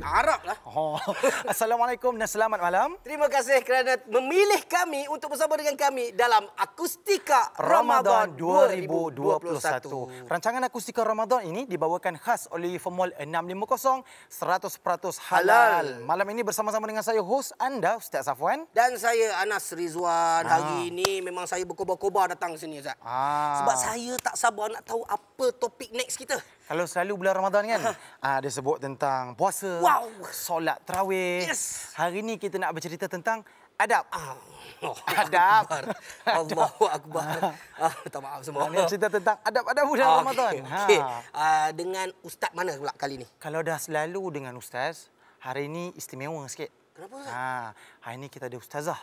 Arab lah. Oh. Assalamualaikum dan selamat malam. Terima kasih kerana memilih kami untuk bersama dengan kami dalam Akustika Ramadan 2021. Rancangan Akustika Ramadan ini dibawakan khas oleh Formula 650 100% halal. Malam ini bersama-sama dengan saya host anda Ustaz Safwan dan saya Anas Rizwan. Hari ini memang saya berkobar-kobar datang sini Ustaz. Sebab saya tak sabar nak tahu apa topik next kita. Kalau selalu bulan Ramadan kan, dia sebut tentang puasa, solat tarawih. Yes. Hari ini kita nak bercerita tentang adab. Adab. Allahu Akbar. Minta maaf semua. Ini cerita tentang adab-adab bulan Ramadan. Okay. Dengan ustaz mana pula kali ni? Kalau dah selalu dengan ustaz, hari ini istimewa sikit. Kenapa ustaz? Hari ini kita ada ustazah.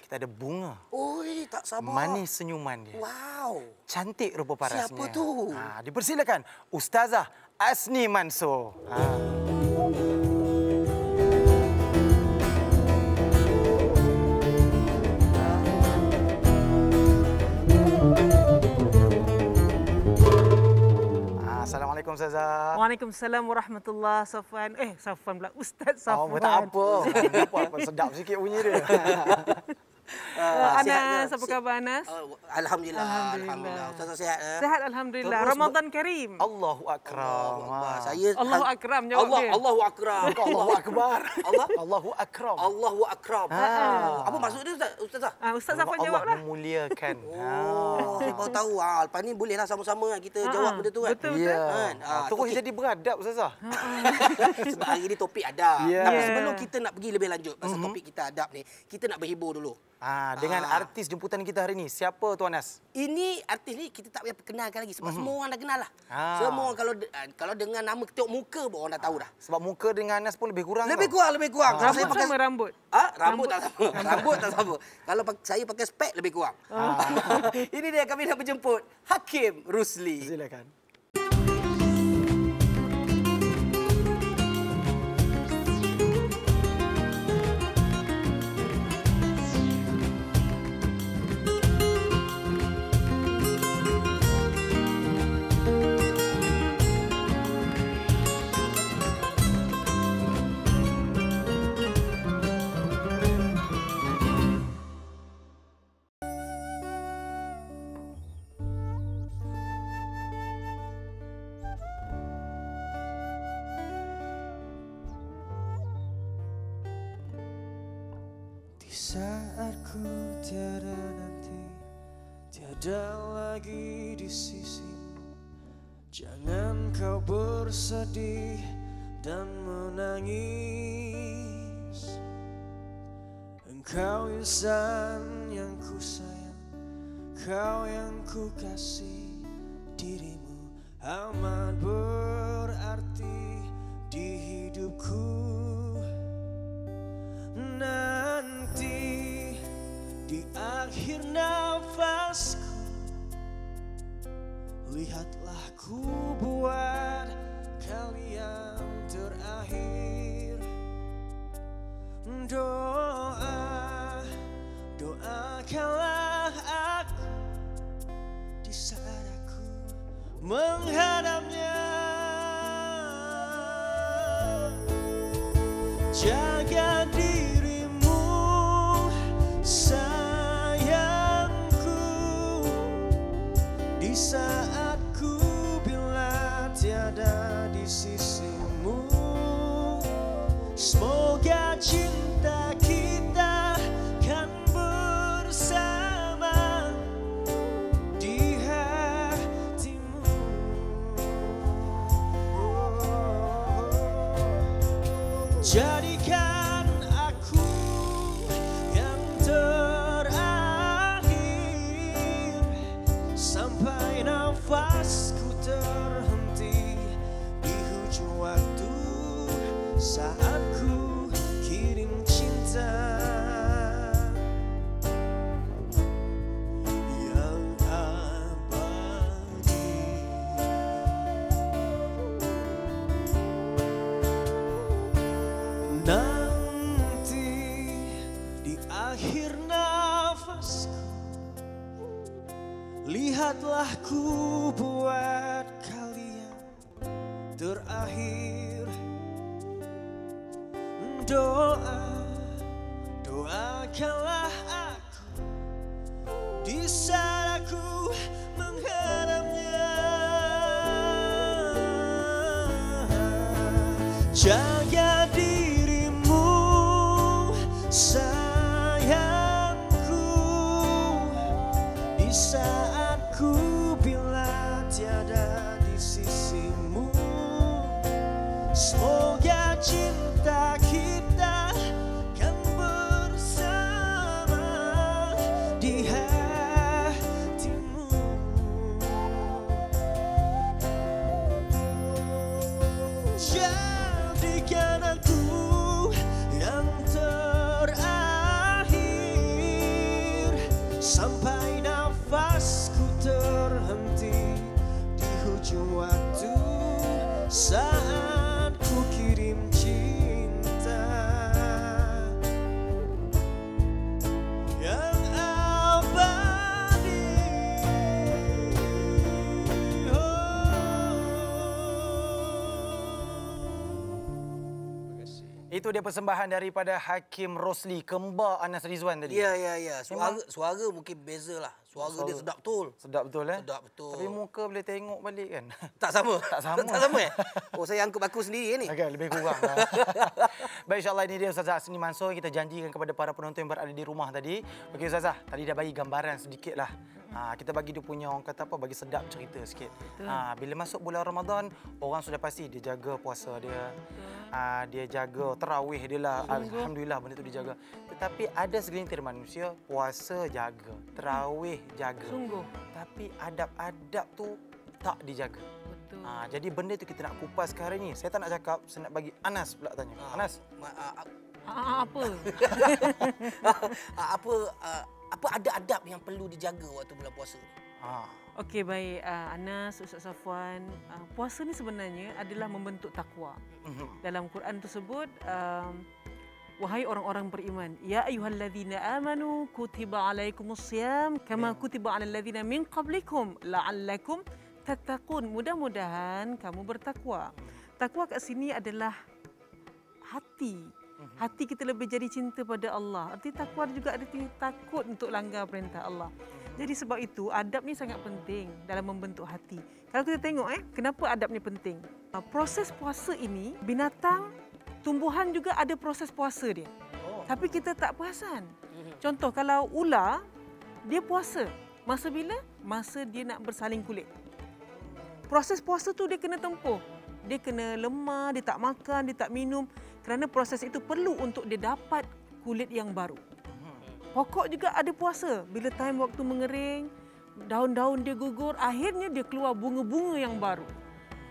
Kita ada bunga. Oi, tak sabar. Manis senyuman dia. Wow. Cantik rupa parasnya. Siapa tu? Dipersilakan Ustazah Asni Mansur. Assalamualaikum Ustazah. Waalaikumsalam warahmatullahi Safwan. Safwan pula. Ustaz Safwan. Tak apa. Apa sedap sikit bunyi dia. Anas, apa khabar Anas? Alhamdulillah. Ustazah sihat? Sihat alhamdulillah. Ramadan Karim. Allahu akram. Saya Allahu akram jawab dia. Allahu akram. Allahu akbar. Allahu akram. Allahu akram. Apa maksud dia Ustazah? Ustaz Safwan jawablah. Allah memuliakan. Saya baru tahu. Lepas ni bolehlah sama-sama kita jawab benda tu kan. Betul. Terus jadi beradab Ustazah. Sebab hari ni topik adab. Yeah. Tapi sebelum kita nak pergi lebih lanjut pasal topik kita adab ni, kita nak berhibur dulu. Dengan artis jemputan kita hari ni, siapa Tuan Anas? Ini artis ni kita tak payah perkenalkan lagi sebab semua orang dah kenal lah. Semua kalau dengan nama tengok muka pun orang dah tahu dah. Sebab muka dengan Anas pun lebih kurang. Lebih kurang. Rambut sama rambut. Rambut tak sama. Rambut tak sama. Kalau saya pakai spek lebih kurang. Ini dia kami nak berjemput Hakim Rusli. Silakan. Saat ku tiada nanti, tiada lagi di sisimu, jangan kau bersedih dan menangis. Engkau insan yang ku sayang, kau yang ku kasih, dirimu amat berarti di hidupku. Nanti di akhir nafasku, lihatlah ku buat kalian terakhir. Doakanlah aku di saat aku menghadapnya. Jaga dirimu sayangku, di saat ku bila tiada di sisimu. Semoga cinta kita kan bersama di hatimu. Jadikan aku yang terakhir sampai nafasku terhenti di hujung waktu, saat ku kirim cinta yang abadi. Nanti di akhir nafasku, lihatlah ku buat kalian terakhir. doakanlah aku di saat aku menghadapnya. Jaga dirimu sayangku di saat ku bila tiada di sisimu. Semoga cinta kita kan bersama di hatimu. Jadikan aku yang terakhir sampai nafasku terhenti di hujung waktu saat ku kirim cinta yang abadi. Itu dia persembahan daripada Hakim Rosli, kembar Anas Rizwan tadi. Ya. Suara mungkin beza lah. Suara dia sedap betul. Sedap betul Sedap betul. Tapi muka boleh tengok balik kan. Tak sama. Tak sama. Tak sama eh? Oh, saya angkut aku sendiri ni. Okey, lebih kurang lah. Baik, insyaAllah ini dia Ustazah Asni Mansur. Kita janjikan kepada para penonton yang berada di rumah tadi. Okey Ustazah, tadi dah bagi gambaran sedikit lah. Kita bagi dia punya, orang kata apa, bagi sedap cerita sikit. Bila masuk bulan Ramadan, orang sudah pasti dia jaga puasa dia. Dia jaga tarawih dia lah. Alhamdulillah benda tu dijaga. Tetapi ada segelintir manusia, puasa jaga, tarawih jaga. Sungguh. Tapi adab-adab tu tak dijaga. Betul. Jadi benda tu kita nak kupas sekarang ni. Saya tak nak cakap, saya nak bagi Anas pula tanya. Anas. Apa? Apa ada adab yang perlu dijaga waktu bulan puasa ni? Okey, baik. Anas, Ustaz Safwan, puasa ni sebenarnya adalah membentuk takwa. Dalam Quran tersebut, wahai orang-orang beriman, ya ayyuhallazina amanu kutiba alaikumusiyam kama kutiba alal ladzina min qablikum la'allakum tattaqun. Mudah-mudahan kamu bertakwa. Takwa kat sini adalah hati. Hati kita lebih jadi cinta pada Allah. Arti takwa juga arti takut untuk langgar perintah Allah. Jadi sebab itu adab ni sangat penting dalam membentuk hati. Kalau kita tengok kenapa adab ni penting? Proses puasa ini, binatang, tumbuhan juga ada proses puasa dia. Tapi kita tak perasan. Contoh kalau ular, dia puasa. Masa bila? Masa dia nak bersaling kulit. Proses puasa tu dia kena tempuh. Dia kena lemah, dia tak makan, dia tak minum. Kerana proses itu perlu untuk dia dapat kulit yang baru. Pokok juga ada puasa. Bila time waktu mengering, daun-daun dia gugur, akhirnya dia keluar bunga-bunga yang baru.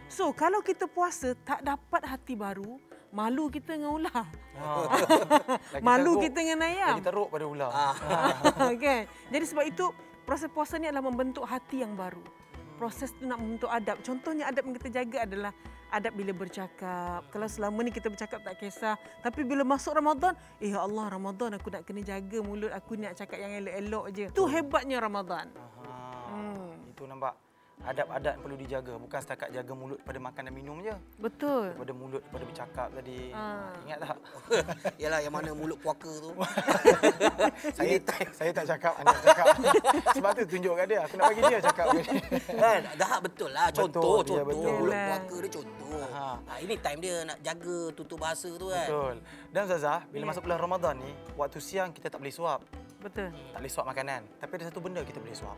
So, kalau kita puasa tak dapat hati baru, malu kita dengan ular. Malu kita dengan ayam. Lagi teruk pada ular. Okay. Jadi sebab itu, proses puasa ni adalah membentuk hati yang baru. Proses tu nak membentuk adab. Contohnya adab yang kita jaga adalah adab bila bercakap. Kalau selama ni kita bercakap tak kisah. Tapi bila masuk Ramadan, ya Allah, Ramadan aku nak kena jaga mulut aku, nak cakap yang elok-elok je. Itu hebatnya Ramadan. Itu nampak. Adab-adab yang perlu dijaga. Bukan setakat jaga mulut pada makan dan minum je. Betul. Daripada mulut, daripada bercakap tadi. Ingat tak? Yalah, yang mana mulut puaka tu. Saya tak cakap, anda cakap. Sebab tu tunjuk kat dia. Aku nak bagi dia cakap. Dah betul lah. Contoh. Ya, betul. Mulut puaka dia contoh. Ini time dia nak jaga tutur bahasa tu kan. Betul. Dan Ustazah, bila masuk bulan Ramadan ni, waktu siang kita tak boleh suap. Betul. Tak boleh suap makanan. Tapi ada satu benda kita boleh suap.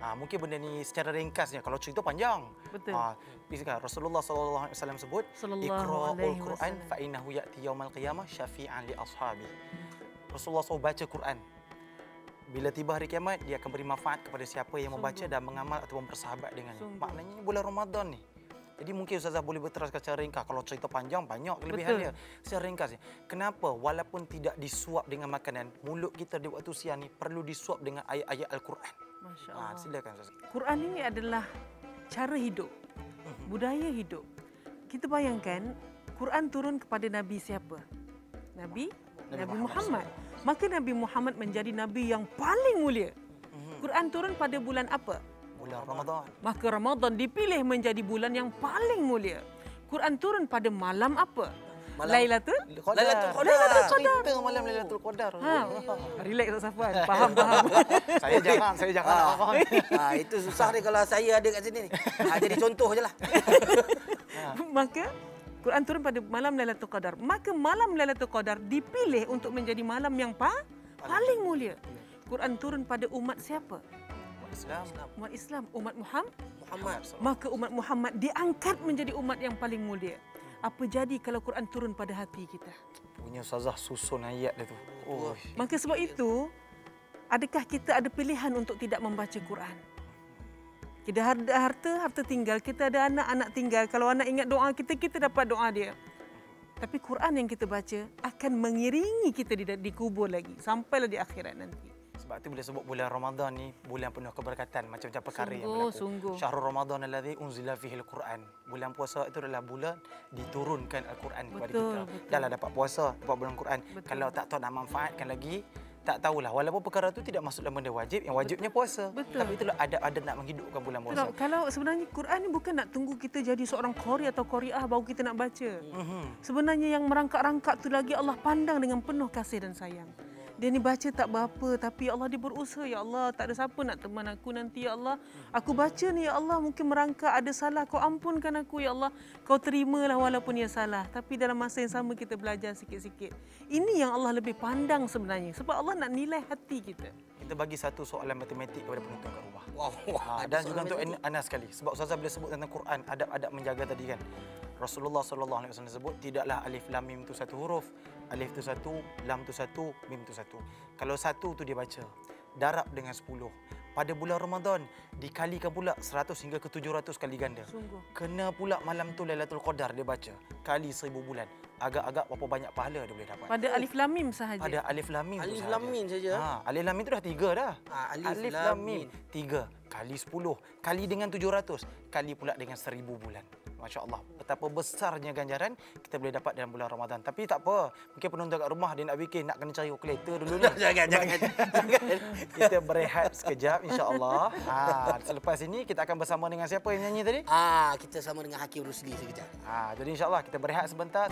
Mungkin benda ni secara ringkasnya, kalau cerita panjang. Betul. Rasulullah SAW sebut, Iqra'ul Quran fa innahu ya'ti yaumal qiyamah syafi'an li ashabi. Rasulullah SAW baca Quran. Bila tiba hari kiamat, dia akan beri manfaat kepada siapa yang membaca dan mengamal ataupun bersahabat dengannya. Maknanya bulan Ramadan ni. Jadi mungkin Ustazah boleh berteraskan secara ringkas. Kalau cerita panjang, banyak kelebihan dia. Secara ringkas ni, kenapa walaupun tidak disuap dengan makanan, mulut kita di waktu siang ni perlu disuap dengan ayat-ayat Al-Quran? Masya Allah. Silakan Ustazah. Quran ini adalah cara hidup, budaya hidup. Kita bayangkan, Quran turun kepada Nabi siapa? Nabi Muhammad. Maka Nabi Muhammad menjadi Nabi yang paling mulia. Quran turun pada bulan apa? Bulan Ramadan. Maka Ramadan dipilih menjadi bulan yang paling mulia. Quran turun pada malam apa? Lailatul Lailatul Qadar. Cerita malam Lailatul Qadar. Relax Ustaz Safwan. Faham. Saya jangan nak faham. Itu susah ni kalau saya ada kat sini ni. Jadi contoh je lah. Maka Quran turun pada malam Lailatul Qadar. Maka malam Lailatul Qadar dipilih untuk menjadi malam yang paling mulia. Quran turun pada umat siapa? Umat Islam, umat Muhammad. Maka umat Muhammad diangkat menjadi umat yang paling mulia. Apa jadi kalau Quran turun pada hati kita? Punya Ustazah susun ayat dia tu. Maka sebab itu, adakah kita ada pilihan untuk tidak membaca Quran? Kita ada harta tinggal. Kita ada anak tinggal. Kalau anak ingat doa kita dapat doa dia. Tapi Quran yang kita baca akan mengiringi kita di kubur lagi. Sampailah di akhirat nanti. Sebab tu bila sebut bulan Ramadan ni, bulan penuh keberkatan, macam-macam perkara yang berlaku. Sungguh. Syahrul Ramadan alladzi unzila fihi al-Quran. Bulan puasa itu adalah bulan diturunkan Al-Quran kepada kita. Dahlah dapat puasa, dapat bulan Quran. Kalau tak tahu nak manfaatkan lagi, tak tahulah. Walaupun perkara itu tidak masuk dalam benda wajib, yang wajibnya puasa. Tapi itulah adab-adab nak menghidupkan bulan puasa. Kalau sebenarnya Quran ni bukan nak tunggu kita jadi seorang qari atau qariah baru kita nak baca. Sebenarnya yang merangkak-rangkak tu lagi Allah pandang dengan penuh kasih dan sayang. Dia ni baca tak berapa tapi Allah dia berusaha. Ya Allah, tak ada siapa nak teman aku nanti ya Allah. Aku baca ni ya Allah, mungkin merangkak ada salah, kau ampunkan aku ya Allah. Kau terimalah walaupun ia salah. Tapi dalam masa yang sama kita belajar sikit-sikit. Ini yang Allah lebih pandang sebenarnya. Sebab Allah nak nilai hati kita. Kita bagi satu soalan matematik kepada penonton kat rumah. Dan juga untuk Anas sekali. Sebab Ustazah bila sebut tentang Quran, adab-adab menjaga tadi kan. Rasulullah SAW sebut, tidaklah alif lam mim itu satu huruf. Alif itu satu, lam itu satu, mim itu satu. Kalau satu tu dia baca, darab dengan 10. Pada bulan Ramadan, dikalikan pula 100 hingga ke 700 kali ganda. Sungguh. Kena pula malam tu Lailatul Qadar dia baca, kali 1000 bulan. Agak-agak berapa banyak pahala dia boleh dapat. Pada alif lam mim sahaja. Pada alif lam mim Alif lam mim saja. Alif lam mim tu dah 3 dah. Alif lam mim 3 kali 10 kali dengan 700 kali pula dengan 1000 bulan. Masya-Allah, betapa besarnya ganjaran kita boleh dapat dalam bulan Ramadan. Tapi tak apa, mungkin penonton kat rumah dia nak fikir nak kena cari kalkulator dulu ni. Jangan. Kita berehat sekejap insya-Allah. Selepas ini kita akan bersama dengan siapa yang nyanyi tadi? Kita sama dengan Hakim Rusli sekejap. Jadi insya-Allah kita berehat sebentar.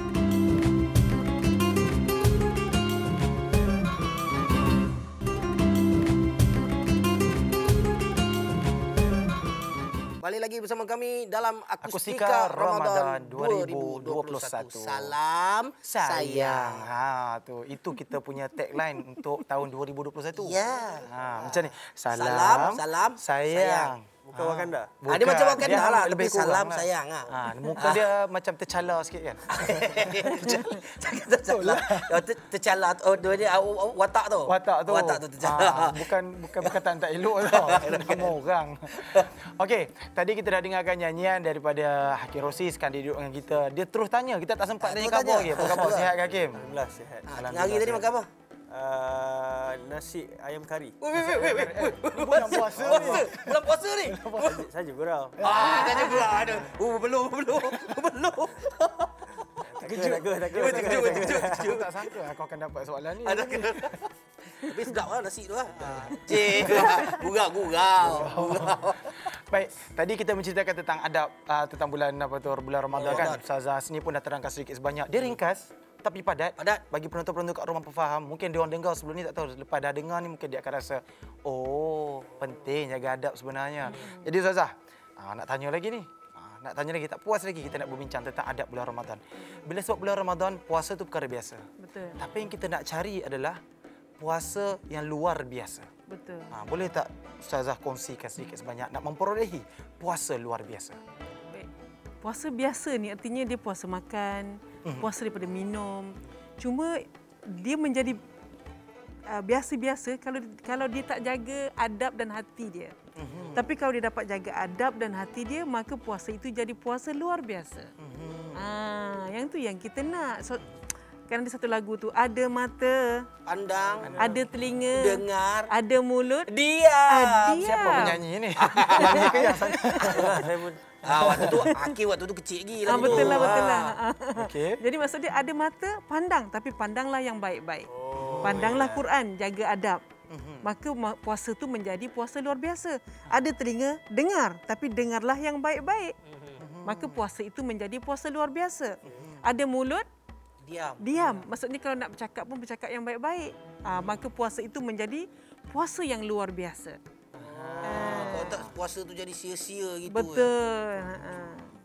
Balik lagi bersama kami dalam Akustika Akustika Ramadan Ramadan 2021. 2021. Salam sayang. Itu kita punya tagline untuk tahun 2021. Ya. Macam ni. Salam sayang. Bukan Wakanda. Dia macam Wakanda Dia lah, lebih tapi salam kurang sayang. Muka dia macam tercala sikit kan. Tercala. Dia watak tu. Watak tu tercala. Bukan perkataan tak elok tau. Nama orang. Okey, tadi kita dah dengarkan nyanyian daripada Hakim Rosli. Sekarang dia duduk dengan kita. Dia terus tanya, kita tak sempat tanya khabar lagi. Apa khabar? Sihat ke Hakim? Alhamdulillah sihat. Hari tadi makan apa? Nasi ayam kari. Bulan puasa ni. Bulan puasa ni. Saja gurau. Saja gurau. Belum. Terkejut. Aku tak sangka aku akan dapat soalan ni. Tapi sedap lah nasi tu lah. Gurau. Baik, tadi kita menceritakan tentang adab tentang bulan Ramadan kan. Ustazah ni pun dah terangkan sedikit sebanyak. Dia ringkas tapi padat. Bagi penonton-penonton kat rumah faham. Mungkin dia orang dengar sebelum ni tak tahu. Lepas dah dengar ni mungkin dia akan rasa, penting jaga adab sebenarnya. Jadi Ustazah, nak tanya lagi ni. Nak tanya lagi, tak puas lagi kita nak berbincang tentang adab bulan Ramadan. Bila sebab bulan Ramadan, puasa tu perkara biasa. Betul. Tapi yang kita nak cari adalah puasa yang luar biasa. Betul. Boleh tak Ustazah kongsikan sedikit sebanyak nak memperolehi puasa luar biasa? Baik. Puasa biasa ni artinya dia puasa makan, puasa daripada minum. Cuma dia menjadi biasa-biasa kalau dia tak jaga adab dan hati dia. Tapi kalau dia dapat jaga adab dan hati dia, maka puasa itu jadi puasa luar biasa. Yang tu yang kita nak. Kan ada satu lagu tu, ada mata pandang, ada telinga dengar, ada mulut diam. Siapa penyanyi ni? Nyanyi ke yang sana? Saya pun waktu tu kecil lagi. Betul lah. Okey. Jadi maksud dia ada mata, pandang. Tapi pandanglah yang baik-baik. Pandanglah Quran, jaga adab. Maka puasa tu menjadi puasa luar biasa. Ada telinga, dengar. Tapi dengarlah yang baik-baik. Maka puasa itu menjadi puasa luar biasa. Ada mulut, Diam. Maksudnya kalau nak bercakap pun bercakap yang baik-baik. Maka puasa itu menjadi puasa yang luar biasa. Kalau tak puasa tu jadi sia-sia gitu. Betul.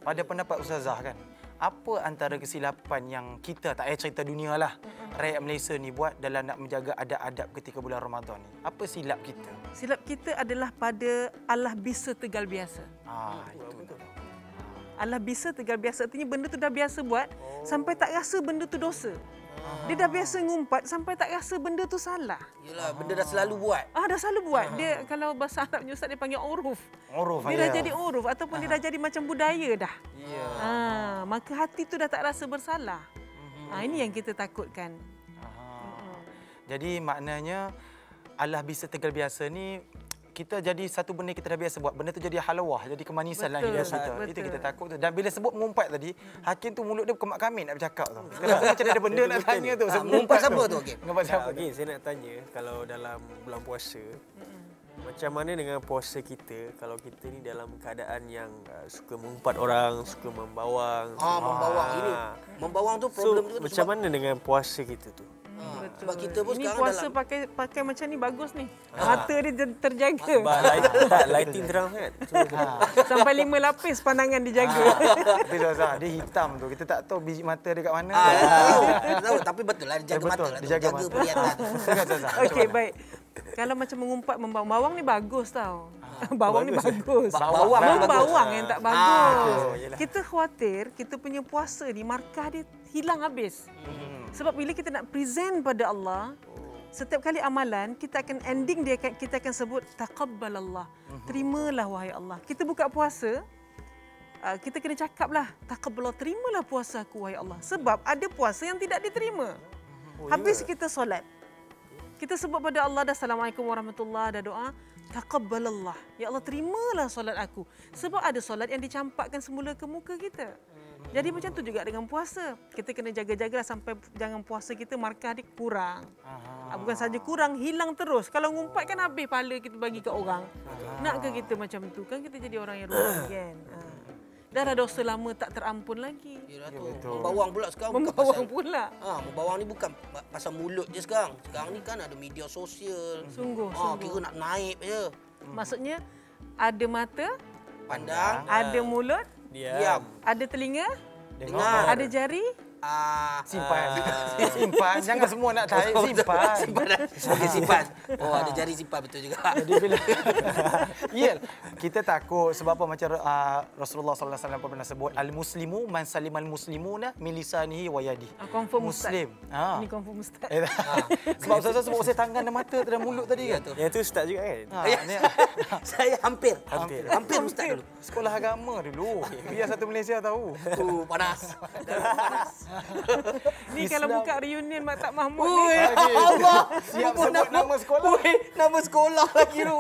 Pada pendapat Ustazah kan, apa antara kesilapan yang kita, tak payah cerita dunia lah, rakyat Malaysia ni buat dalam nak menjaga adab-adab ketika bulan Ramadan ni? Apa silap kita? Silap kita adalah pada Allah bisa tegal biasa. Itu betul. Allah bisa tegal biasa. Artinya benda tu dah biasa buat sampai tak rasa benda tu dosa. Dia dah biasa ngumpat sampai tak rasa benda tu salah. Yelah, benda dah selalu buat. Dah selalu buat. Dia kalau bahasa Arabnya Ustaz dia panggil uruf. Dia dah jadi uruf ataupun dia dah jadi macam budaya dah. Maka hati tu dah tak rasa bersalah. Ini yang kita takutkan. Jadi maknanya Allah bisa tegal biasa ni, kita jadi satu benda kita dah biasa buat, benda tu jadi halawah, jadi kemanisan dalam hidup kita. Itu kita takut tu. Dan bila sebut mengumpat tadi, Hakim tu mulut dia kemak kamit nak bercakap tu. Sekarang macam ada benda nak tanya tu. Mengumpat siapa tu, Hakim? Mengumpat siapa? Okey, saya nak tanya, kalau dalam bulan puasa, macam mana dengan puasa kita kalau kita ni dalam keadaan yang suka mengumpat orang, suka membawang. Membawang ini. Membawang tu problem tu. Macam mana dengan puasa kita tu? Betul. Sebab kita pun ini sekarang puasa dalam... pakai macam ni bagus ni. Mata dia terjaga. Lighting terang kan? Sampai 5 lapis pandangan dijaga. Tapi Ustazah, dia hitam tu. Kita tak tahu biji mata dia kat mana. Tahu, tapi betul lah dia jaga mata lah. Dia jaga penglihatan. Okey, baik. Kalau macam mengumpat membawang ni bagus tau. Bawang ni bagus. Membawang yang tak bagus. Kita khawatir kita punya puasa ni markah dia hilang habis. Sebab bila kita nak present pada Allah, setiap kali amalan kita akan ending dia kita akan sebut taqabbalallah. Terimalah wahai Allah. Kita buka puasa, kita kena cakaplah taqabbalallah, terimalah puasa aku wahai Allah. Sebab ada puasa yang tidak diterima. Habis kita solat, kita sebut pada Allah dah assalamualaikum warahmatullahi, dah doa, taqabbalallah. Ya Allah, terimalah solat aku. Sebab ada solat yang dicampakkan semula ke muka kita. Jadi macam tu juga dengan puasa. Kita kena jaga-jagalah sampai jangan puasa kita markah dia kurang. Bukan saja kurang, hilang terus. Kalau ngumpat kan habis pahala kita bagi ke orang. Nak ke kita macam tu? Kan kita jadi orang yang rugi kan. Dah dosa lama tak terampun lagi. Ya, membawang pula sekarang. Membawang pula. Membawang ni bukan pasal mulut je sekarang. Sekarang ni kan ada media sosial. Sungguh. Kira nak naik je. Maksudnya ada mata, pandang, ada mulut, diam. Ada telinga, dengar. ada jari, simpan. Jangan semua nak tarik, simpan. Okey, simpan. Ada jari simpan, betul juga. Jadi bila kita takut sebab apa, macam Rasulullah sallallahu alaihi wasallam pernah sebut, al-muslimu man salimal muslimuna min lisanihi wa yadihi. Confirm Muslim. Ini confirm Ustaz. Sebab Ustaz sebut pasal tangan dan mata dan mulut tadi kan. Yang tu Ustaz juga kan? Saya hampir Ustaz dulu. Sekolah agama dulu. Biar satu Malaysia tahu. Panas. Ni kalau buka reunion Mak Tak Mahmud ni. Allah. Siap sebut nama sekolah. Nama sekolah lagi tu.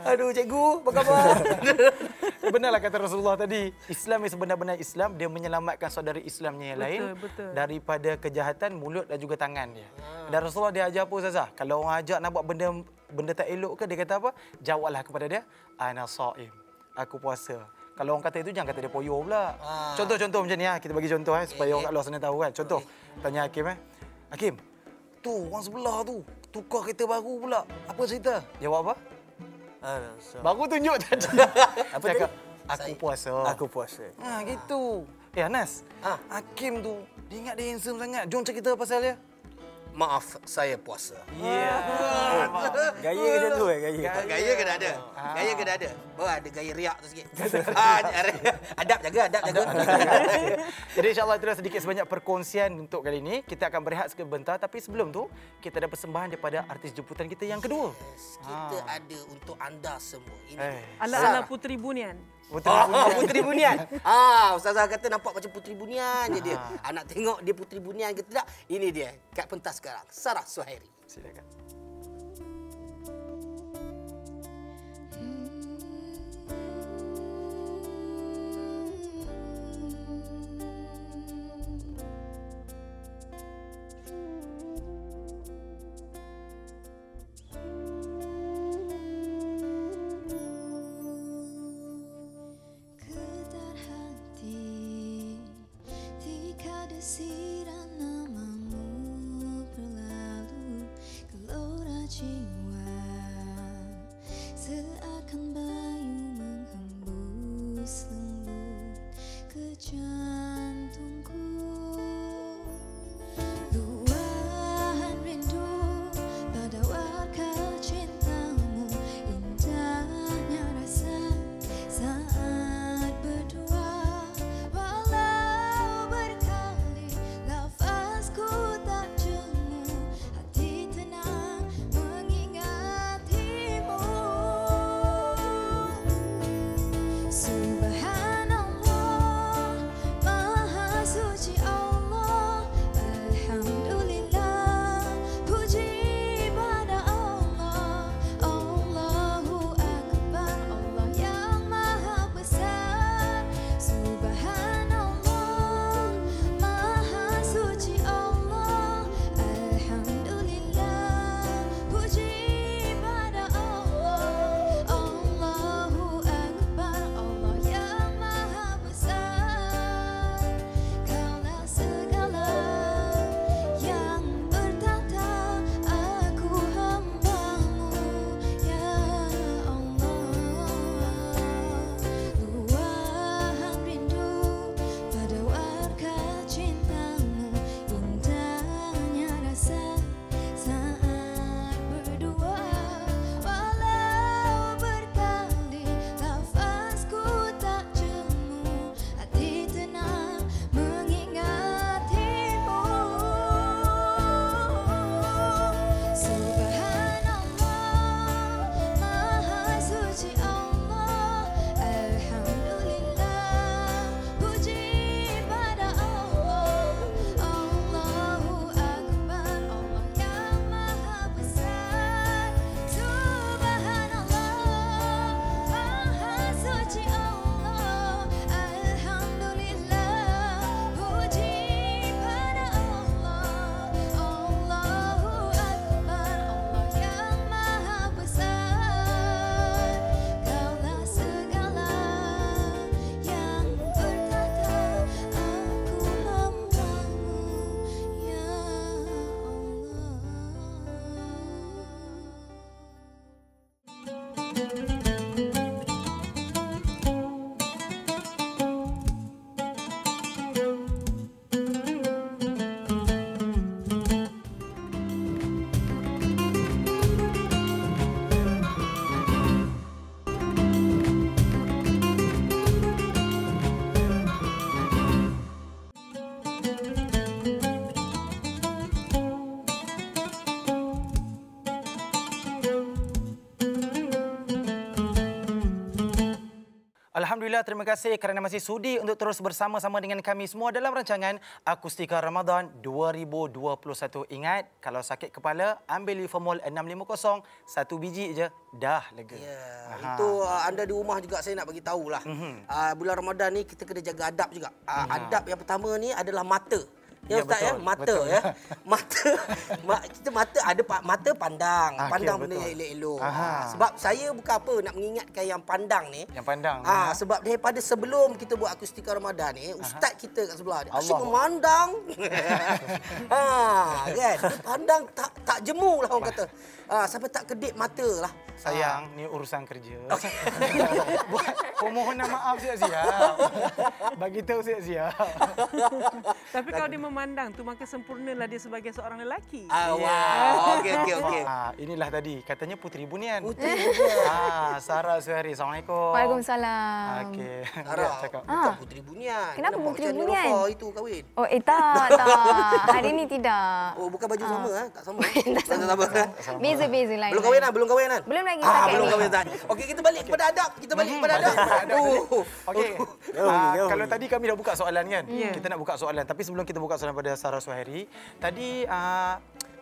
Aduh cikgu, apa khabar? Benarlah kata Rasulullah tadi, Islam yang sebenar-benar Islam, dia menyelamatkan saudara Islamnya yang lain daripada kejahatan mulut dan juga tangan dia. Dan Rasulullah dia ajar apa Ustazah? Kalau orang ajak nak buat benda tak elok ke, dia kata apa? Jawablah kepada dia, ana shaim. Aku puasa. Kalau orang kata itu, jangan kata dia poyo pula. Contoh-contoh macam ni, kita bagi contoh supaya orang kat luar sana tahu kan. Contoh, tanya Hakim. Hakim, tu orang sebelah tu tukar kereta baru pula. Apa cerita? Jawab apa? Baru tunjuk tadi. Apa cakap? Aku puasa. Aku puasa. Gitu. Anas, Hakim tu, dia ingat dia handsome sangat. Jom cerita pasal dia. Maaf, saya puasa. Gaya ke macam tu Gaya kena ada. Gaya kena ada. Ada gaya riak tu sikit. Adab jaga. Jadi insyaAllah itulah sedikit sebanyak perkongsian untuk kali ini. Kita akan berehat sebentar. Tapi sebelum tu, kita ada persembahan daripada artis jemputan kita yang kedua. Kita ada untuk anda semua. Ala-ala Puteri Bunian. Puteri Bunian. Ustazah kata nampak macam Puteri Bunian je dia. Nak tengok dia Puteri Bunian ke tidak? Ini dia kat pentas sekarang. Sarah Suhairi. Silakan. See Alhamdulillah, terima kasih kerana masih sudi untuk terus bersama-sama dengan kami semua dalam rancangan Akustika Ramadan 2021. Ingat, kalau sakit kepala, ambil Lifamol 650, 1 biji je, dah lega. Ya, itu anda di rumah juga saya nak bagi tahulah. Bulan Ramadan ni kita kena jaga adab juga. Adab yang pertama ni adalah mata. Ya, Ya, Ustaz betul, ya, mata betul. ya. Kita mata ada mata pandang, Okey, pandang betul. benda yang elok-elok. Aha. Sebab saya bukan apa nak mengingatkan yang pandang ni. Yang pandang. Sebab daripada sebelum kita buat akustika Ramadan ni, ustaz kita kat sebelah dia asyik Allah. memandang. Kan? Dia pandang tak jemu lah orang kata. Sampai tak kedip mata lah. Sayang, ni urusan kerja. Buat permohonan maaf siap-siap. Bagi tahu siap-siap. Tapi kalau dia memandang tu, maka sempurnalah dia sebagai seorang lelaki. Wow. Okey. Inilah tadi, katanya Puteri Bunian. Puteri Bunian. Sarah Suhairi. Assalamualaikum. Waalaikumsalam. Okey. Sarah, Cakap. bukan Puteri Bunian. Kenapa Nampak Puteri macam Bunian? Niloufar itu kahwin. Oh, tak. Hari ni tidak. Oh, bukan baju sama tak sama. Tak sama. Beza-beza lain. Belum kahwin kan? Belum kahwin kan? Belum lagi setakat belum ni. kahwin Ustaz. Okey, kita balik kepada adab. Okey. Kalau tadi kami dah buka soalan kan? Ya. Kita nak buka soalan. Tapi sebelum kita buka soalan pada Sarah Suhairi, tadi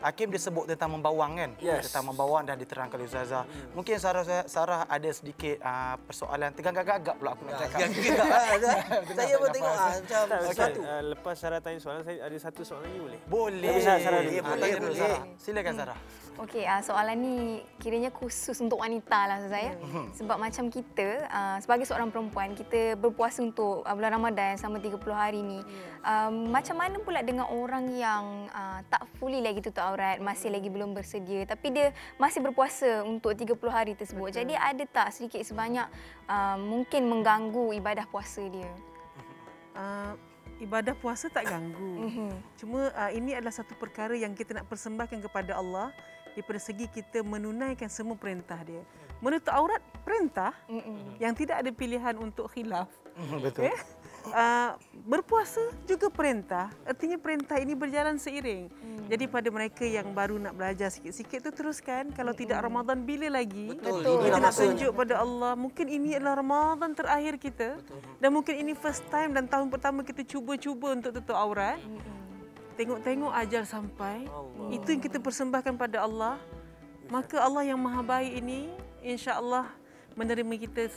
Hakim dia sebut tentang membawang kan? Yes. Tentang membawang dah diterangkan oleh Ustazah. Mungkin Sarah ada sedikit persoalan. Tergagap-gagap pula aku nak cakap. Saya pun tengok macam sesuatu. Lepas Sarah tanya soalan, saya ada satu soalan lagi boleh? Boleh. Tapi Sarah dulu. Boleh. Sarah. Silakan Sarah. Okey, soalan ni kiranya khusus untuk wanita lah saya. Sebab macam kita sebagai seorang perempuan, kita berpuasa untuk bulan Ramadan selama 30 hari ni. Macam mana pula dengan orang yang tak fully lagi tutup aurat, masih lagi belum bersedia, tapi dia masih berpuasa untuk 30 hari tersebut. Jadi ada tak sedikit sebanyak mungkin mengganggu ibadah puasa dia? Ibadah puasa tak ganggu. Cuma ini adalah satu perkara yang kita nak persembahkan kepada Allah daripada segi kita menunaikan semua perintah dia. Menutup aurat perintah yang tidak ada pilihan untuk khilaf. Betul. Berpuasa juga perintah. Artinya perintah ini berjalan seiring. Jadi pada mereka yang baru nak belajar sikit-sikit tu teruskan. Kalau tidak Ramadan bila lagi? Betul. Kita Inilah nak masanya. tunjuk pada Allah. Mungkin ini adalah Ramadan terakhir kita. Dan mungkin ini first time dan tahun pertama kita cuba-cuba untuk tutup aurat. Tengok-tengok ajal sampai. Itu yang kita persembahkan pada Allah. Maka Allah yang Maha Baik ini insya-Allah menerima kita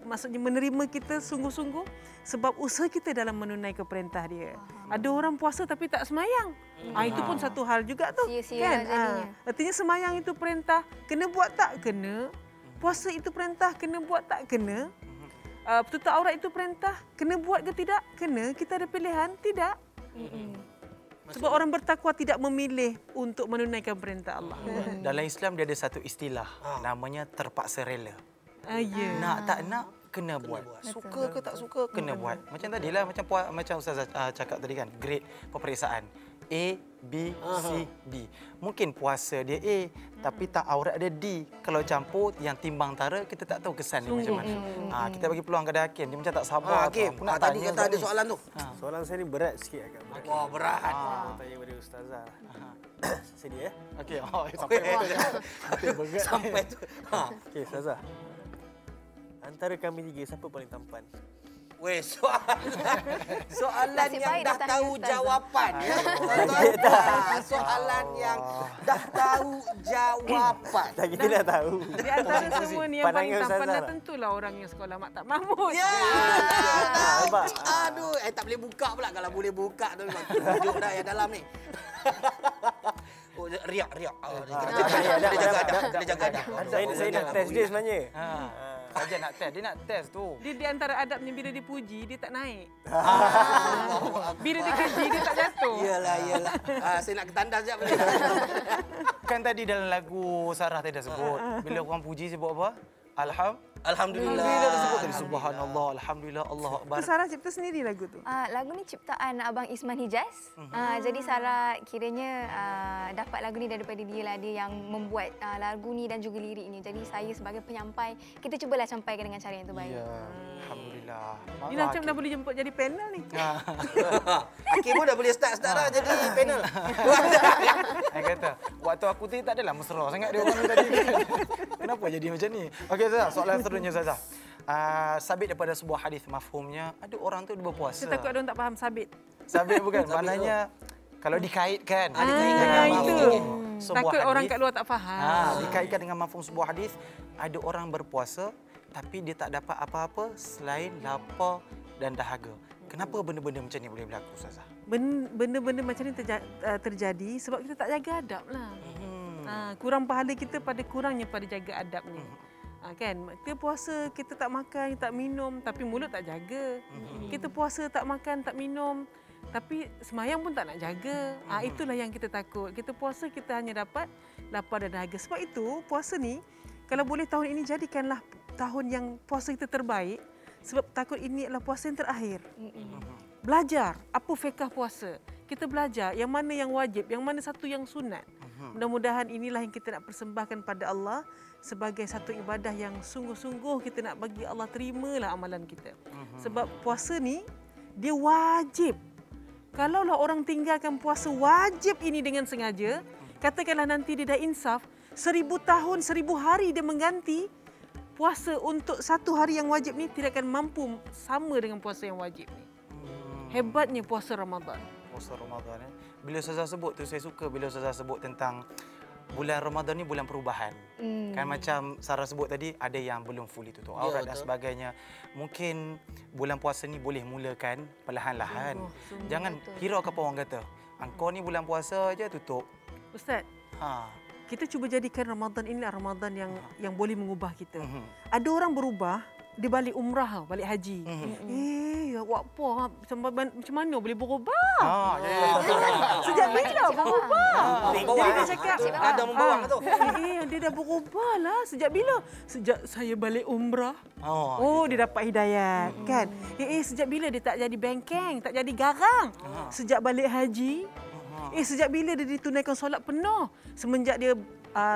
maksudnya menerima kita sungguh-sungguh sebab usaha kita dalam menunaikan perintah dia. Ada orang puasa tapi tak semayang. Itu pun satu hal juga tu. Sia-sia Kan? jadinya. Artinya semayang itu perintah, kena buat tak kena. Puasa itu perintah, kena buat tak kena. Tutup aurat itu perintah, kena buat ke tidak? Kena. Kita ada pilihan? Tidak. Sebab orang bertakwa tidak memilih untuk menunaikan perintah Allah. Dalam Islam dia ada satu istilah namanya terpaksa rela. Ya. Nak tak nak kena buat. Suka ke tak suka kena buat. Macam tadilah macam Ustazah cakap tadi kan, grade peperiksaan. A, B, C, D. Mungkin puasa dia A tapi tak aurat dia D. Kalau campur yang timbang tara kita tak tahu kesan dia macam mana. Kita bagi peluang kepada Hakim. Dia macam tak sabar. Hakim, Aku nak tadi tanya kata ada ni. soalan tu. Soalan saya ni berat sikit agak berat. Wah, berat. Saya tanya kepada Ustazah. Sini ya. Okey, sampai berat. Sampai tu. Okey, Ustazah. Antara kami tiga, siapa paling tampan? Weh, soalan Nasib yang baik dah datang tahu Ustazah. jawapan. Ya. Soalan yang dah tahu jawapan. Tak, kita dah tahu. Di antara semua ni yang paling Pandangan tampan Ustazah. dah tentulah orang yang sekolah Mak Tak Mahmud. Ya. Nampak? Aduh, tak boleh buka pula. Kalau boleh buka tu memang tunjuk dah yang dalam ni. Oh, riak. Oh, dia jaga adab. Saya nak test dia sebenarnya. Saja nak test. Dia nak test tu. Dia di antara adabnya bila dia puji, dia tak naik. Bila dia keji, dia tak jatuh. Iyalah. Saya nak ketandas sekejap boleh. Kan tadi dalam lagu Sarah tadi dah sebut. Bila orang puji sebut apa? Alhamdulillah. Sebut tadi subhanallah, alhamdulillah, Allah akbar. Tu Sarah cipta sendiri lagu tu. Lagu ni ciptaan Abang Isman Hijaz. Jadi Sarah kiranya dapat lagu ni daripada dia lah. Dia yang membuat lagu ni dan juga lirik ni. Jadi saya sebagai penyampai, kita cubalah sampaikan dengan cara yang terbaik. Ya, alhamdulillah. Ni dah macam dah boleh jemput jadi panel ni. Hakim pun dah boleh start dah jadi panel. Saya kata, waktu aku tadi tak adalah mesra sangat dia orang ni tadi. Kenapa jadi macam ni? Okey, Zazah, soalan seterusnya Zazah. sabit daripada sebuah hadis mafhumnya ada orang tu dia berpuasa. Saya takut ada orang tak faham sabit. Sabit bukan maknanya kalau dikaitkan itu. sebuah Takut hadis, orang kat luar tak faham. dikaitkan dengan mafhum sebuah hadis, ada orang berpuasa tapi dia tak dapat apa-apa selain lapar dan dahaga. Kenapa benda-benda macam ni boleh berlaku, Ustazah? Benda-benda macam ni terjadi sebab kita tak jaga adab lah. Kurang pahala kita pada kurangnya pada jaga adabnya. Kan? Kita puasa, kita tak makan, tak minum tapi mulut tak jaga. Kita puasa, tak makan, tak minum tapi semayang pun tak nak jaga. Itulah yang kita takut. Kita puasa, kita hanya dapat lapar dan dahaga. Sebab itu puasa ni, kalau boleh tahun ini jadikanlah tahun yang puasa kita terbaik. Sebab takut ini adalah puasa yang terakhir. Belajar apa fiqh puasa. Kita belajar yang mana yang wajib, yang mana satu yang sunat. Mudah-mudahan inilah yang kita nak persembahkan pada Allah sebagai satu ibadah yang sungguh-sungguh kita nak bagi Allah terimalah amalan kita. Sebab puasa ni dia wajib. Kalaulah orang tinggalkan puasa wajib ini dengan sengaja, katakanlah nanti dia dah insaf, 1000 tahun, 1000 hari dia mengganti puasa untuk satu hari yang wajib ni tidak akan mampu sama dengan puasa yang wajib ni. Hebatnya puasa Ramadan. Puasa Ramadan. Bila Ustazah sebut tu, saya suka bila Ustazah sebut tentang bulan Ramadan ni bulan perubahan. Kan macam Sarah sebut tadi, ada yang belum fully tutup aurat dan sebagainya. Mungkin bulan puasa ni boleh mulakan perlahan-lahan. Jangan kira apa orang kata. Engkau ni bulan puasa aja tutup. Ustaz, kita cuba jadikan Ramadan inilah Ramadan yang boleh mengubah kita. Ada orang berubah, dia balik umrah, balik haji. Awak apa? Macam mana boleh berubah? Sejak bila berubah? Jadi dia cakap, ada membawang tu. Dia dah berubah lah. Sejak bila? Sejak saya balik umrah. Dia dapat hidayat. Kan? Sejak bila dia tak jadi bengkeng, tak jadi garang? Sejak balik haji. Sejak bila dia ditunaikan solat penuh? Semenjak dia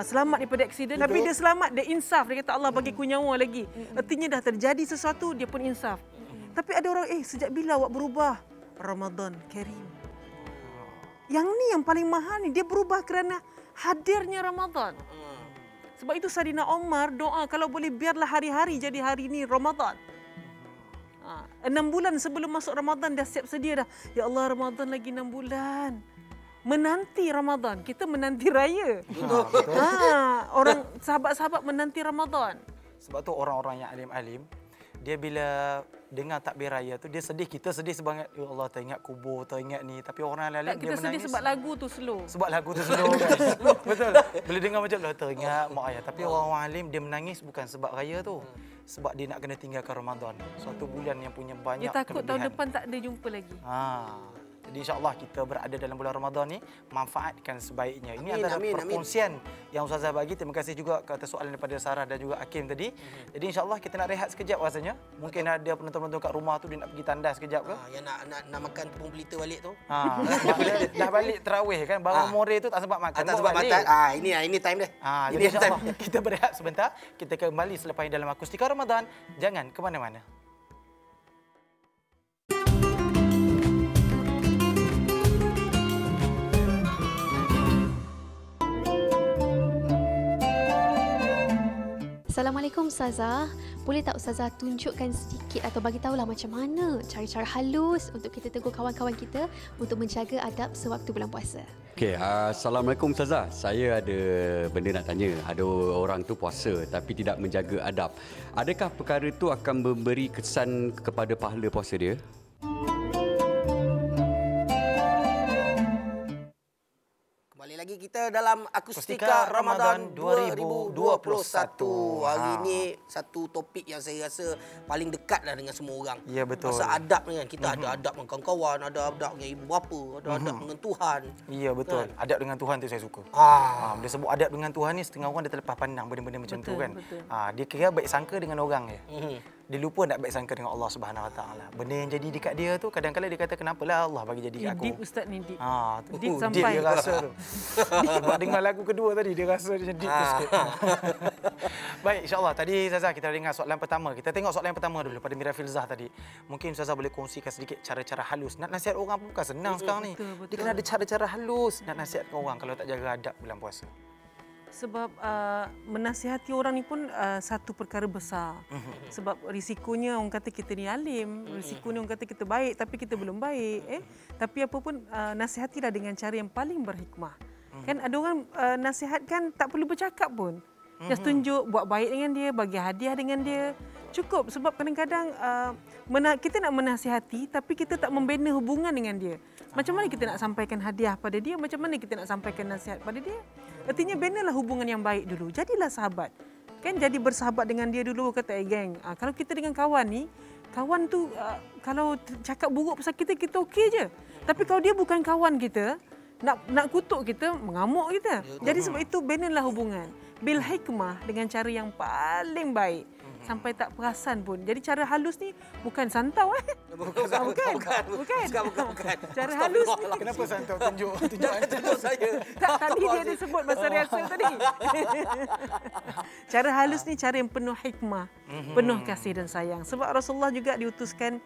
selamat daripada aksiden. Tapi dia selamat, dia insaf. Dia kata Allah bagi ku nyawa lagi. Artinya dah terjadi sesuatu, dia pun insaf. Tapi ada orang, sejak bila awak berubah? Ramadan Karim. Yang ni yang paling mahal ni, dia berubah kerana hadirnya Ramadan. Sebab itu Saidina Umar doa, kalau boleh biarlah hari-hari jadi hari ni Ramadan. 6 bulan sebelum masuk Ramadan dah siap sedia dah. Ya Allah, Ramadan lagi 6 bulan. Menanti Ramadan. Kita menanti raya. Orang sahabat-sahabat menanti Ramadan. Sebab tu orang-orang yang alim-alim, dia bila dengar takbir raya tu dia sedih, kita sedih sebanyak ya Allah teringat kubur, teringat ni, tapi orang lain dia menangis. Kita sedih sebab lagu tu slow. Sebab lagu tu slow. Betul. Bila dengar macam lah teringat mak ayah, tapi orang-orang alim dia menangis bukan sebab raya tu. Sebab dia nak kena tinggalkan Ramadan. Suatu bulan yang punya banyak dia takut kelebihan. Tahun depan tak ada jumpa lagi. Jadi insya-Allah kita berada dalam bulan Ramadan ni, manfaatkan sebaiknya. Ini adalah perkongsian yang Ustazah bagi. Terima kasih juga atas soalan daripada Sarah dan juga Hakim tadi. Jadi insya-Allah kita nak rehat sekejap rasanya. Mungkin ada penonton-penonton kat rumah tu dia nak pergi tandas sekejap ke? Yang nak makan tepung pelita balik tu. Dah balik tarawih kan, baru more tu tak sempat makan. Tak sempat makan. Ini time dia. Jadi insya-Allah kita berehat sebentar. Kita kembali selepas ini dalam Akustika Ramadan. Jangan ke mana-mana. Assalamualaikum Ustazah. Boleh tak Ustazah tunjukkan sedikit atau bagi tahulah macam mana cara-cara halus untuk kita tegur kawan-kawan kita untuk menjaga adab sewaktu bulan puasa? Okey, Assalamualaikum Ustazah. Saya ada benda nak tanya. Ada orang tu puasa tapi tidak menjaga adab. Adakah perkara itu akan memberi kesan kepada pahala puasa dia? Lagi kita dalam Akustika Ramadan 2021. Hari ini satu topik yang saya rasa paling dekatlah dengan semua orang. Ya, betul. Masa adab ni kan, kita ada adab dengan kawan-kawan, ada adab dengan ibu bapa, ada adab dengan Tuhan. Ya, betul. Kan? Adab dengan Tuhan tu saya suka. Dia sebut adab dengan Tuhan ni setengah orang dia terlepas pandang benda-benda macam tu kan. Dia kira baik sangka dengan orang je. Dia lupa nak baik sangka dengan Allah Subhanahu Wa Taala. Benda yang jadi dekat dia tu kadang-kadang dia kata kenapalah Allah bagi jadi dekat aku. Deep Ustaz ni deep. Deep sampai dia rasa tu. Sebab dengar lagu kedua tadi dia rasa macam deep tu sikit. Baik, insya-Allah tadi Ustazah kita dengar soalan pertama. Kita tengok soalan pertama dulu pada Mira Filzah tadi. Mungkin Ustazah boleh kongsikan sedikit cara-cara halus. Nak nasihat orang pun bukan senang sekarang ni. Dia kena ada cara-cara halus nak nasihatkan orang kalau tak jaga adab bulan puasa. Sebab menasihati orang ni pun satu perkara besar. Sebab risikonya orang kata kita ni alim, risikonya orang kata kita baik tapi kita belum baik. Tapi apa pun nasihatilah dengan cara yang paling berhikmah. Kan ada orang nasihatkan tak perlu bercakap pun. Just tunjuk, buat baik dengan dia, bagi hadiah dengan dia. Cukup sebab kadang-kadang kita nak menasihati tapi kita tak membina hubungan dengan dia. Macam mana kita nak sampaikan hadiah pada dia? Macam mana kita nak sampaikan nasihat pada dia? Artinya binalah hubungan yang baik dulu. Jadilah sahabat. Kan jadi bersahabat dengan dia dulu kata geng. Kalau kita dengan kawan ni, kawan tu kalau cakap buruk pasal kita okey je. Tapi kalau dia bukan kawan kita, nak kutuk kita, mengamuk kita. Jadi sebab itu binalah hubungan. Bil hikmah dengan cara yang paling baik. Sampai tak perasan pun. Jadi cara halus ni bukan santau Bukan. Cara halus ni. Kenapa santau tunjuk saya? Tak, tadi dia ada sebut masa rehearsal tadi. Cara halus ni cara yang penuh hikmah, penuh kasih dan sayang. Sebab Rasulullah juga diutuskan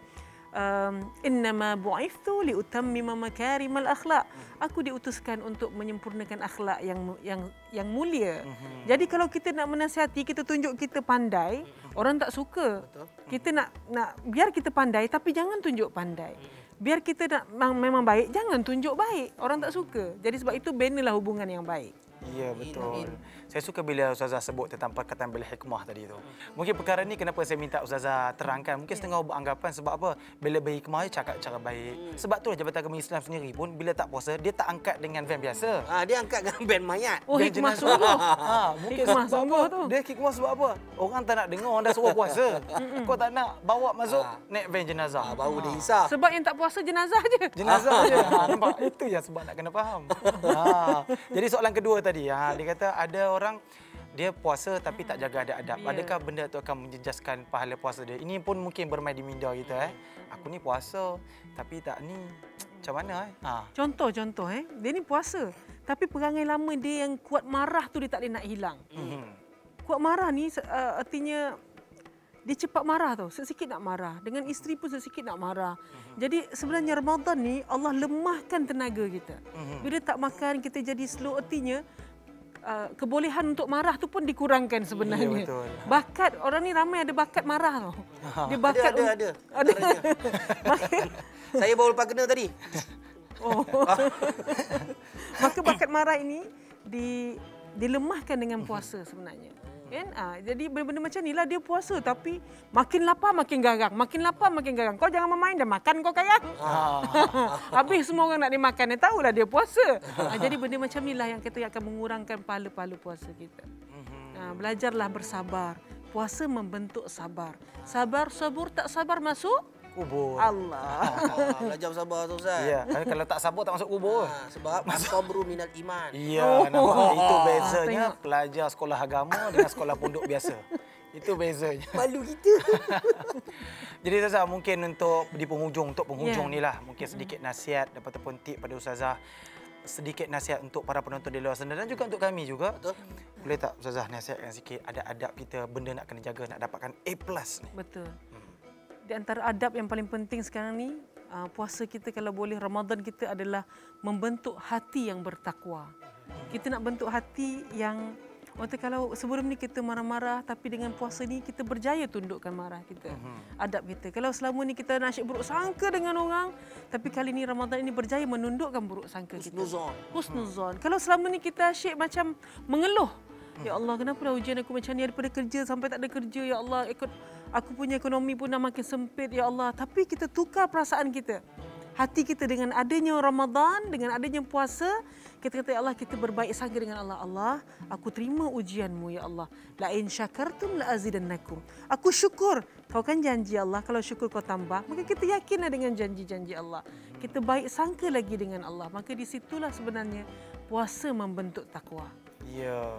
innama bu'ithtu liutammima makarimal akhlak. Aku diutuskan untuk menyempurnakan akhlak yang mulia. Jadi kalau kita nak menasihati, kita tunjuk kita pandai, orang tak suka. Kita nak biar kita pandai tapi jangan tunjuk pandai. Biar kita nak memang baik, jangan tunjuk baik. Orang tak suka. Jadi sebab itu binalah hubungan yang baik. Ya, betul. Saya suka bila Ustazah sebut tentang perkataan bil hikmah tadi tu. Mungkin perkara ni kenapa saya minta Ustazah terangkan. Mungkin setengah beranggapan sebab apa? Bila berhikmah cakap cara baik. Sebab tu Jabatan Agama Islam sendiri pun bila tak puasa, dia tak angkat dengan van biasa. Dia angkat dengan band mayat. Oh, hikmah sungguh. Mungkin Hikmah sebab sungguh apa? tu. Dia hikmah sebab apa? Orang tak nak dengar, orang dah suruh puasa. Kau tak nak bawa masuk naik van jenazah. Baru dia hisap. Sebab yang tak puasa jenazah je. Jenazah je. Nampak? Itu yang sebab nak kena faham. Jadi soalan kedua tadi, dia kata ada orang dia puasa tapi tak jaga adab-adab. Adakah benda tu akan menjejaskan pahala puasa dia? Ini pun mungkin bermain di minda kita. Aku ni puasa tapi tak ni. Macam mana? Contoh, dia ni puasa. Tapi perangai lama dia yang kuat marah tu dia tak boleh nak hilang. Kuat marah ni artinya dia cepat marah tau. Sesikit nak marah. Dengan isteri pun sesikit nak marah. Jadi sebenarnya Ramadan ni Allah lemahkan tenaga kita. Bila tak makan kita jadi slow, artinya kebolehan untuk marah tu pun dikurangkan sebenarnya. Ya, bakat orang ni ramai ada bakat marah tau. Dia bakat Ada. Saya baru lepas kena tadi. Maka bakat marah ini dilemahkan dengan puasa sebenarnya. Kan? Jadi benda-benda macam inilah dia puasa tapi makin lapar makin garang, makin lapar makin garang. Kau jangan main dah makan kau garang. Habis semua orang nak dia makan, dia tahulah dia puasa. Jadi benda macam inilah yang kita akan mengurangkan pahala-pahala puasa kita. Belajarlah bersabar. Puasa membentuk sabar. Sabar, sabur, tak sabar masuk kubur. Allah. Belajar sabar tu Ustaz. Ya, kalau tak sabar tak masuk kubur. Sebab as-sabru minal iman. Ya, nampak. Itu bezanya pelajar sekolah agama dengan sekolah pondok biasa. Itu bezanya. Malu kita. Jadi Ustazah, mungkin di penghujung ni lah, mungkin sedikit nasihat ataupun tip pada Ustazah. Sedikit nasihat untuk para penonton di luar sana dan juga untuk kami juga. Betul. Boleh tak Ustazah nasihatkan sikit adab-adab kita, benda nak kena jaga nak dapatkan A+ ni? Betul. Di antara adab yang paling penting sekarang ni, puasa kita kalau boleh, Ramadan kita adalah membentuk hati yang bertakwa. Kita nak bentuk hati yang, kalau sebelum ni kita marah-marah tapi dengan puasa ni kita berjaya tundukkan marah kita. Adab kita. Kalau selama ni kita nak asyik buruk sangka dengan orang, tapi kali ni Ramadan ini berjaya menundukkan buruk sangka kita. Husnuzon. Kalau selama ni kita asyik macam mengeluh, ya Allah, kenapa dah ujian aku macam ni, daripada kerja sampai tak ada kerja, ya Allah, aku punya ekonomi pun dah makin sempit, ya Allah. Tapi kita tukar perasaan kita. Hati kita dengan adanya Ramadan, dengan adanya puasa, kita kata, ya Allah, kita berbaik sangka dengan Allah. Allah, aku terima ujianmu, ya Allah. La in syakartum la azidannakum. Aku syukur. Kau kan janji Allah, kalau syukur kau tambah. Maka kita yakinlah dengan janji-janji Allah. Kita baik sangka lagi dengan Allah. Maka di situlah sebenarnya puasa membentuk takwa. Ya.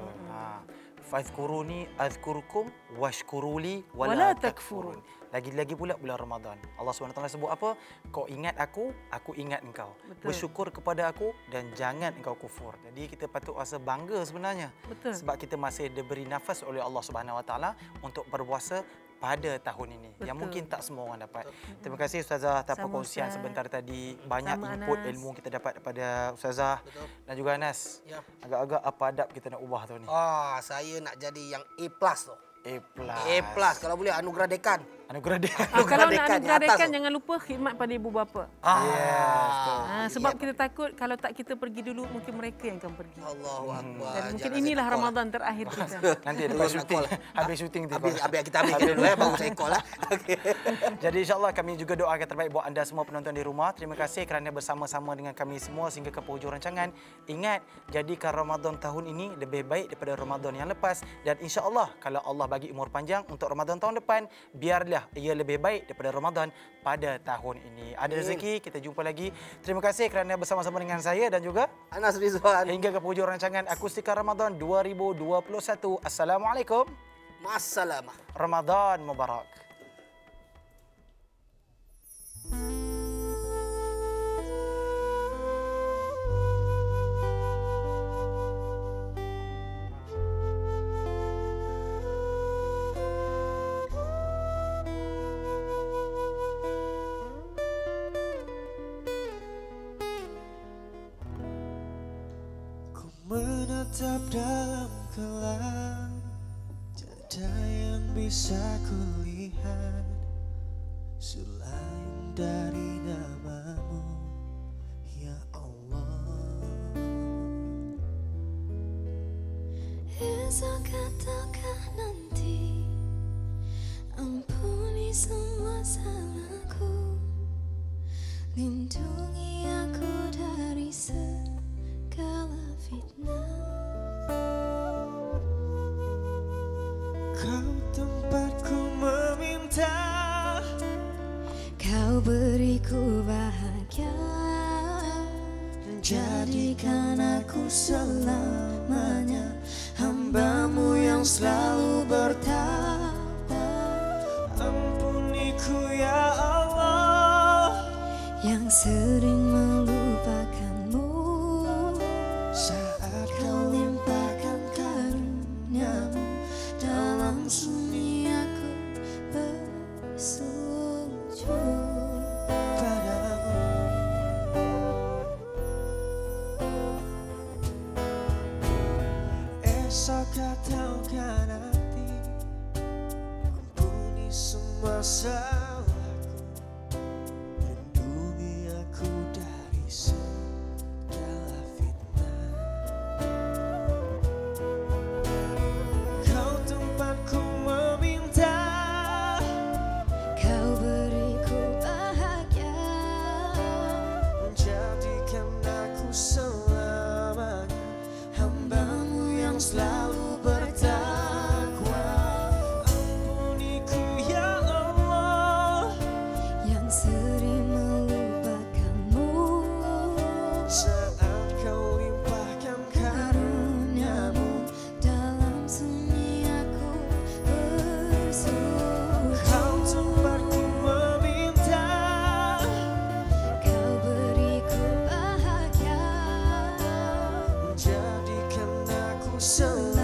Fazkuruni azkurkum washkuruli wala takfurun. Lagi-lagi pula bulan Ramadan. Allah SWT sebut apa? Kau ingat aku ingat engkau. Betul. Bersyukur kepada aku dan jangan engkau kufur. Jadi kita patut rasa bangga sebenarnya. Betul. Sebab kita masih diberi nafas oleh Allah SWT untuk berpuasa pada tahun ini yang Betul. mungkin tak semua orang dapat. Terima kasih Ustazah atas Sama, perkongsian Ustaz. sebentar tadi. Banyak Sama, input Anas. ilmu kita dapat daripada Ustazah dan juga Anas. Ya. Agak-agak apa adab kita nak ubah tahun ni? Saya nak jadi yang A+ tu. A+. A+ kalau boleh anugerah dekan. Anugerah dia. Kalau nak dekan, anugerah atas dekan tu. jangan lupa khidmat pada ibu bapa. Sebab kita takut kalau tak kita pergi dulu mungkin mereka yang akan pergi. Allahu Akbar. Dan mungkin Jangan inilah saya call Ramadan terakhir kita. Nanti lepas Terus nak syuting. call. Habis syuting tu. Habis kita habis dulu baru saya call lah. Okey. Jadi insyaAllah kami juga doakan terbaik buat anda semua penonton di rumah. Terima kasih kerana bersama-sama dengan kami semua sehingga ke penghujung rancangan. Ingat, jadikan Ramadan tahun ini lebih baik daripada Ramadan yang lepas. Dan insyaAllah kalau Allah bagi umur panjang untuk Ramadan tahun depan, biarlah ia lebih baik daripada Ramadan pada tahun ini. Ada rezeki, kita jumpa lagi. Terima kasih kerana bersama-sama dengan saya dan juga Anas Rizwan. hingga ke penghujung rancangan Akustika Ramadan 2021. Assalamualaikum. Masalamah. Ramadan Mubarak. Menatap dalam kelam, tiada yang bisa kulihat selain dari namamu, ya Allah. Esok ataukah nanti, ampuni semua salahku, lindungi aku dari segala fitnah. Kau tempatku meminta, Kau beriku bahagia, jadikan aku selamanya hamba-Mu yang selalu bertawab. Ampuniku ya Allah, yang sering melupakanmu, saat Kau limpahkan karunia-Mu, dalam sunyi aku bersujud padamu. Esok ataukah nanti, ampuni semua salahku, lindungi aku dari segala fitnah. Kau tempatku meminta, Kau beriku bahagia, jadikan aku selamanya hamba-Mu yang selalu bertakwa. Ampuniku ya Allah, yang sering melupakanmu, saat Kau limpahkan karunia-Mu, dalam sunyi aku bersujud. Kau tempatku meminta, Kau beriku bahagia, jadikan aku selamanya